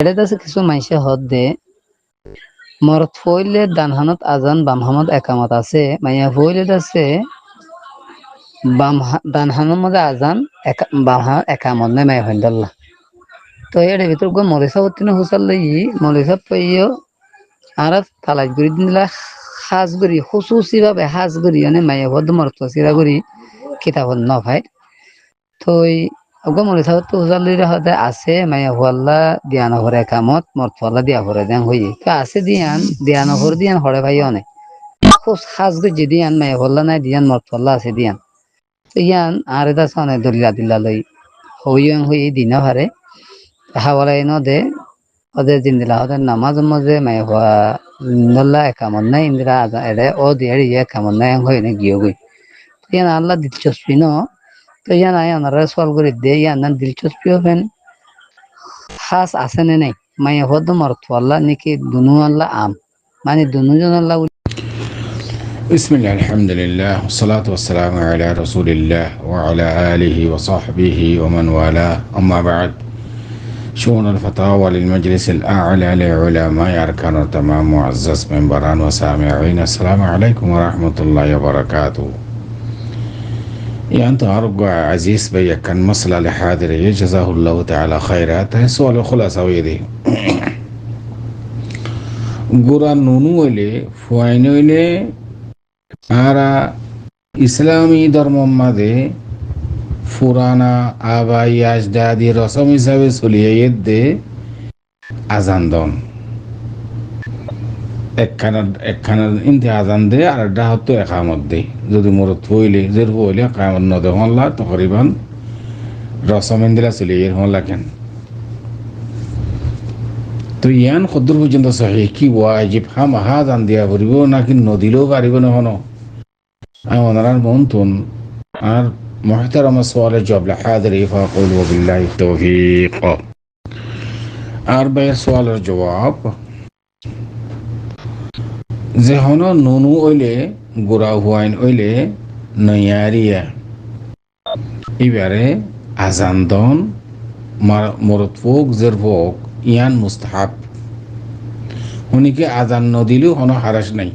এটা আছে কিছু মাইসে হদ দে মরত ফইলে ডানহানত আজান বামহানত একামত আছে মাইয়া ফইলে আছে ডানহানের মধ্যে আজান বামহানত একামত নাই মাইয়া ফইন্দাল্লাহ। তো এর ভিতর গো মরিসা উত্তীর্ণ হুসাল লই মরিসা পাইও আর তালাশ করে দিন দিলা সাজ করি খুসুসি ভাবে সাজ করি মানে মাইয়া ভদ মরত চিরা করি কিতাব ন ভাই তো গো মরিসা তো হুসাল লই হতে আছে মাইয়া হুয়াল্লা দিয়ান হরে কামত মরতওয়াল্লা দিয়া হরে দেন হই তো আছে দিয়ান হরে দিয়ান হরে ভাই অনেক খুব সাজ করে দিয়ান মাইয়া হুয়াল্লা নাই দিয়ান মরতওয়াল্লা আছে দিয়ান তো ইয়ান আর এটা সনে দলিলা দিলা লই হইয়ং হই দিনা হারে হাওয়ালাই ন দে ওদের জিন্দিলা ওদের নামাজ মধ্যে মাই হওয়া নল্লা একামন নাই ইন্দিরা আজা এড়ে ও দিয়ে একামন নাই হয়ে না গিয়ে গই ইয়ান আল্লাহ দিলচস্পি ন তো ইয়ান আয় আনারা সল করে দে ইয়ান দিলচস্পি হবেন খাস আছে নে নাই মাই হদ মরত আল্লাহ নাকি দুনু আল্লাহ আম মানে দুনুজন আল্লাহ بسم الله الحمد لله والصلاة والسلام على رسول الله وعلى آله وصحبه ومن والاه أما بعد شؤون الفتاوى للمجلس الأعلى لعلماء أركان التمام معزز منبران وسامعين السلام عليكم ورحمة الله وبركاته. يعني أرجع عزيز بي كان مصلى لحاضر جزاه الله تعالى خيرات سؤال خلاصة ويدي গুরা নুনু হইলে ফুয়াইন হইলে আরা ইসলামী ধর্ম মাঝে ফুরানা আবাই আজদাদি রসম হিসাবে চলিয়ে দে আজান দন একখানা ইন্তে আজান দে আর একটা হতো একামত দে যদি মরত হইলে যে হইলে একামত নদে হল্লা তকরিবান রসম ইন্দিলা চলিয়ে হল্লা কেন তো ইয়ান খদ্দুর পর্যন্ত সহি কি ওয়াজিব হাম আজান দিয়া পড়িব নাকি নদিলেও পারিব না হন ওনার মন্তন আর محترم السؤال الجواب لحاضري فأقول وبالله التوفيق. أربع سؤال الجواب زهنا نونو إلي غرا هواين إلي نياريا إبارة أزاندون مرتفوق زرفوق ইয়ান মুস্তাহাব উনিকে আজান নদিলেও কোনো হারাস নাই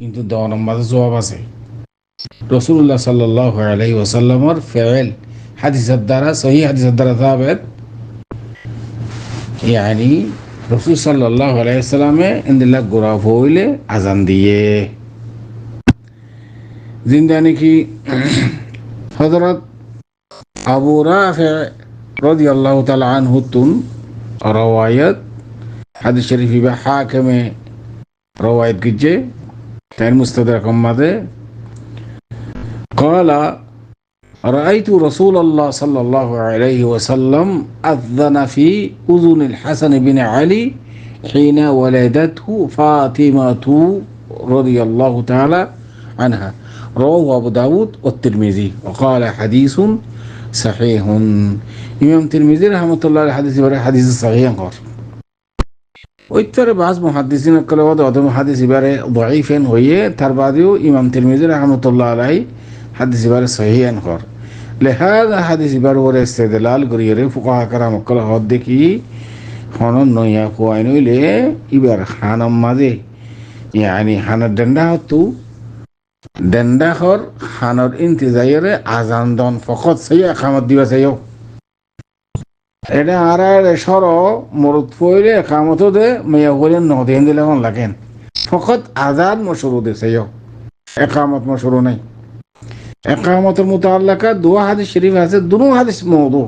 কিন্তু 10 নম্বরে জবাব আছে রাসূলুল্লাহ সাল্লাল্লাহু আলাইহি ওয়াসাল্লামের ফিল হাদিসের দ্বারা সহিহ হাদিসের দ্বারা সাবিত يعني রাসূল সাল্লাল্লাহু আলাইহি ওয়াসাল্লামে ইনদিল্লাহ গোরা হইলে আজান দিয়ে জিন্দানি কি হযরত আবু রাফি রাদিয়াল্লাহু তাআলা আনহু তুন روايات هذا الشريف بحاكم رواية جيجي تين مستدرك ماذا قال رأيت رسول الله صلى الله عليه وسلم أذن في أذن الحسن بن علي حين ولدته فاطمة رضي الله تعالى عنها رواه أبو داود والترمذي وقال حديث صحيح. ইমাম তিরমিজি রাহমাতুল্লাহ আলাইহি হাদিস ইবারে হাদিস সহিহ কর ওইটারে বাজ মুহাদ্দিসিন কলওয়াদ অদম হাদিস ইবারে দাঈফেন হইয়ে তার বাদেও ইমাম তিরমিজি রাহমাতুল্লাহ আলাইহি হাদিস ইবারে সহিহ কর লিহাযা হাদিস ইবারে ওরে ইস্তেদলাল করিয়ে ফুকাহা کرام কল হদ দেখি হনন নয়া কোয়াইন হইলে ইবার খানাম মাঝে يعني হানার ডন্ডা হতু ডন্ডা হর খানার ইন্তিজারে আজান দন ফকত সাইয়া খামত দিবা চাইও এটা আর সর মরত পইলে একামত দে মেয়া হইলে নদেন দিলে কোন লাগেন ফকত আজান মশরু দে চাইও একামত মশরু নাই একামতের মুতাআল্লাকা দুয়া হাদিস শরীফ আছে দুনো হাদিস মওদু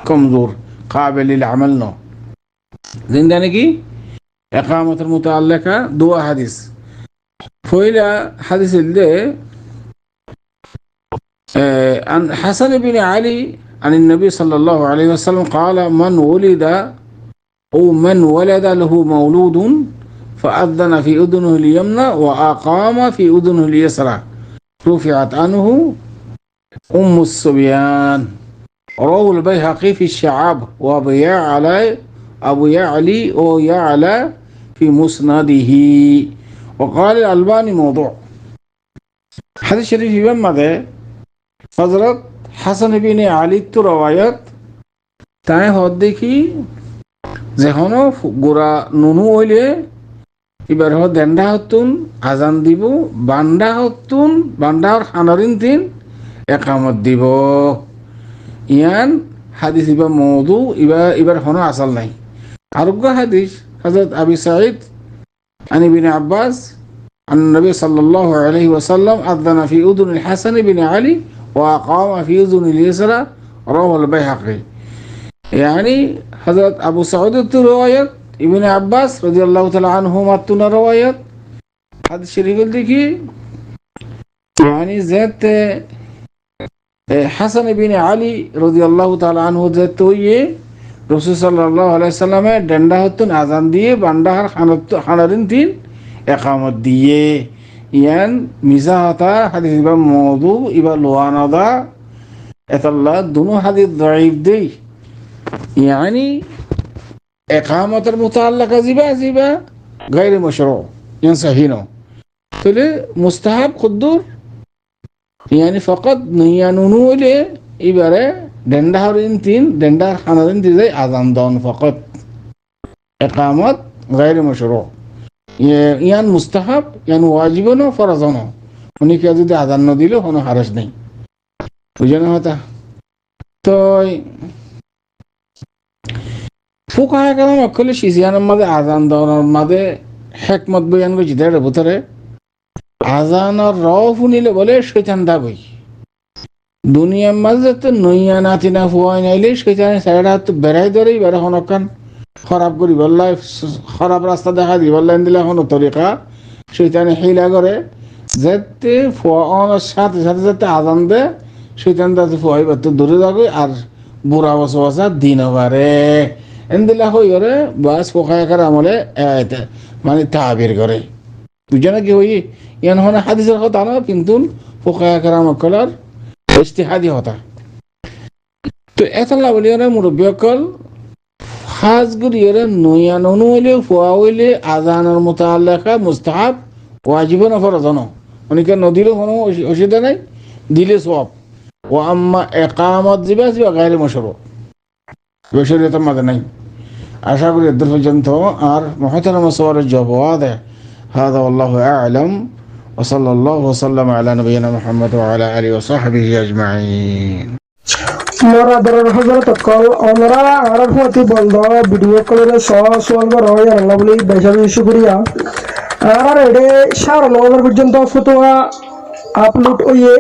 কমজোর কাবিল লিল আমল ন জিন্দা নাকি একামতের মুতাআল্লাকা দুয়া হাদিস পয়লা হাদিস দে عن حسن بن علي عن النبي صلى الله عليه وسلم قال من ولد له مولود فأذن في أذنه اليمنى وأقام في أذنه اليسرى رفعت عنه أم الصبيان. رواه البيهقي في الشعاب وأبو يعلى في مسنده وقال الألباني موضوع. حديث شريف يبين ماذا حضرت حسن بن علي تو روايت তাই হদ দেখি যখন গোড়া নুনু হইলে এবার দেন্ডা হতুন আজান দিব, বান্ডার খানরিন তিন একামত দিব। ইয়ান হাদিস ইবা মৌদু এবার হনো আসল নাই। আরোগ্য হাদিস হযরত আবি সাঈদ عن ابن عباس عن النبي صلى الله عليه وسلم أذن في أذن الحسن بن علي وأقام في أذن اليسرى رواه البيهقي. يعني حضرت أبو سعود رواية ابن عباس رضي الله تعالى عنهما رواية هذا الشريف الذكي يعني ذات حسن بن علي رضي الله تعالى عنه ذات রসুল সাল্লাল্লাহু আলাইহি সাল্লামে ডেন্ডা হতুন আজান দিয়ে বান্ডার খানারিন তিন একামত দিয়ে। ইয়ান মিজা হতা হাদিস ইবা মওদু ইবা লোয়ানাদা এতাল্লা দুনো হাদিস দাঈফ দেই। ইয়ানি একামতের মুতাআল্লাকা জিবা গায়র মাশরু ইয়ান সহিহ না। তাহলে মুস্তাহাব খুদ্দুর ইয়ানি ফাকাত নিয়ানুনু হইলে এবারে ডেন্ডাহরিন তিন ডেন্ডার খানারিন দিয়ে আজান দন ফকত একামত গায়র মাশরু। ইয়ান মুস্তাহাব ইয়ান ওয়াজিব না ফরজ না। উনি কে যদি আজান ন দিলে কোনো হারাজ নেই, বুঝে না হতা। তো ফুকায়ে কেরাম অকলে সিজিয়ানের মাঝে আজান দনের মাঝে হেকমত বয়ান করছি দেড় ভিতরে আজানের র শুনিলে বলে শৈতান দাবই দুনিয়ার মাঝে তো নইয়া নাতি না ফুয়াই নাইলে শৈতানে সাইডা তো বেড়াই ধরেই বেড়া হনকান খারাপ করি বললাই, খারাপ রাস্তা দেখা দি বললেন দিলে হন তরিকা শৈতানে হিলা করে যেতে ফুয়ানোর সাথে সাথে যাতে আজান দে শৈতান তাতে ফুয়াই তো দূরে যাবে আর বুড়া বসা দিন পারে এনদিলা হই করে বাস পোকায়াকার আমলে মানে তাবির করে বুঝে না কি হই ইয়ান হনে হাদিসের কথা না কিন্তু পোকায়াকার আমকলার ইস্তিহাদি হতা। তো এতলা বলি ওরা মুরব্বী অকল হাজ গুলি ওরা নইয়া ননু হইলে ফুয়া হইলে আজানের মুতাআল্লিকা মুস্তাহাব ওয়াজিব না ফরজ না। অনেকে নদিলে কোনো অসুবিধা নাই, দিলে সওয়াব। ও আম্মা ইকামত জিবা গায়র মাশরু শরীয়তের মাঝে নাই। আশা করি এর পর্যন্ত আর মুহতারাম সওয়ালের জবাব দেয়। هذا والله أعلم وصلى الله وسلم على نبينا محمد وعلى آله وصحبه أجمعين. मोरा दरर हजरत कल ओनरा आरफ होती बंद वीडियो कॉल रे सोल करो या लवली बेशबी शुक्रिया। আর এডে 9:30 পর্যন্ত ফতোয়া আপলোড হইয়ে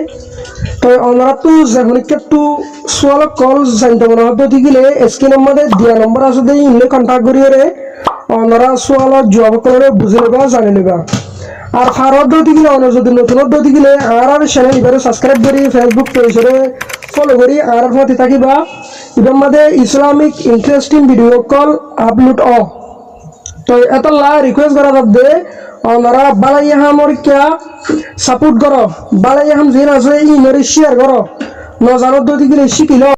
তো ওনারা তো যখন একটু সোয়াল কল জানতে মনে হবে দিলে স্ক্রিনের মধ্যে দেয়া নম্বর আছে দেই ইনলে কন্টাক্ট করিয়ে রে ওনারা সোয়াল জবাব করে বুঝে নেবা জানে নেবা। আর ফারদ দিলে অন্য যদি নতুন দিলে আর চ্যানেল এবারে সাবস্ক্রাইব করি ফেসবুক পেজে ফলো করি আর ফতি থাকিবা এর মধ্যে ইসলামিক ইন্টারেস্টিং ভিডিও কল আপলোড অ তো এতলা রিকোয়েস্ট করা দে ওনারা বালাইয়া হামর কিয়া সাপোর্ট করো বালাইয়া হাম জিন আছে ই নরে শেয়ার করো ন জানো দিলে শিখিলো।